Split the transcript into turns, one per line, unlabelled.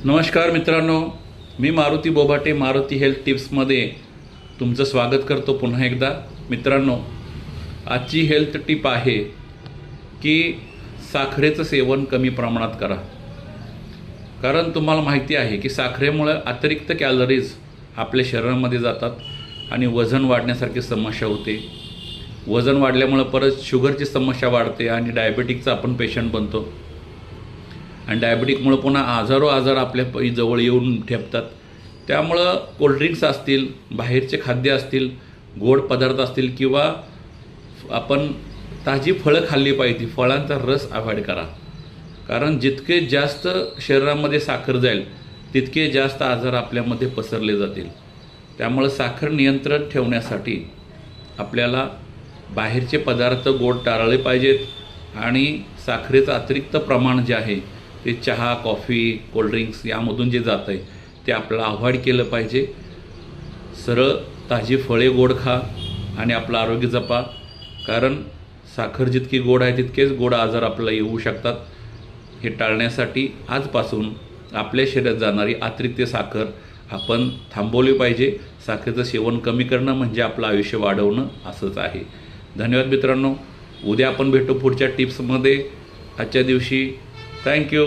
नमस्कार मित्रांनो, मी मारुती बोभाटे मारुती हेल्थ टिप्समध्ये तुमचं स्वागत करतो पुन्हा एकदा. मित्रांनो, आजची हेल्थ टिप आहे की साखरेचं सेवन कमी प्रमाणात करा. कारण तुम्हाला माहिती आहे की साखरेमुळे अतिरिक्त कॅलरीज आपल्या शरीरामध्ये जातात आणि वजन वाढण्यासारखी समस्या होते. वजन वाढल्यामुळे परत शुगरची समस्या वाढते आणि डायबेटिकचा आपण पेशंट बनतो. आणि डायबेटिकमुळे पुन्हा हजारो आजार आपल्या जवळ येऊन ठेपतात. त्यामुळं कोल्ड्रिंक्स असतील, बाहेरचे खाद्य असतील, गोड पदार्थ असतील किंवा आपण ताजी फळं खाल्ली पाहिजे. फळांचा रस अवॉइड करा. कारण जितके जास्त शरीरामध्ये साखर जाईल तितके जास्त आजार आपल्यामध्ये पसरले जातील. त्यामुळं साखर नियंत्रण ठेवण्यासाठी आपल्याला बाहेरचे पदार्थ गोड टाळले पाहिजेत आणि साखरेचं अतिरिक्त प्रमाण जे आहे ते चहा, कॉफी, कोल्ड्रिंक्स यामधून जे जातं आहे ते आपल्याला अवॉइड केलं पाहिजे. सरळ ताजी फळे गोड खा आणि आपलं आरोग्य जपा. कारण साखर जितकी गोड आहे तितकेच गोड आजार आपल्याला येऊ शकतात. हे टाळण्यासाठी आजपासून आपल्या शरीरात जाणारी अतिरिक्त साखर आपण थांबवली पाहिजे. साखरेचं सेवन कमी करणं म्हणजे आपलं आयुष्य वाढवणं असंच आहे. धन्यवाद मित्रांनो. उद्या आपण भेटू पुढच्या टिप्समध्ये. आजच्या दिवशी थँक्यू.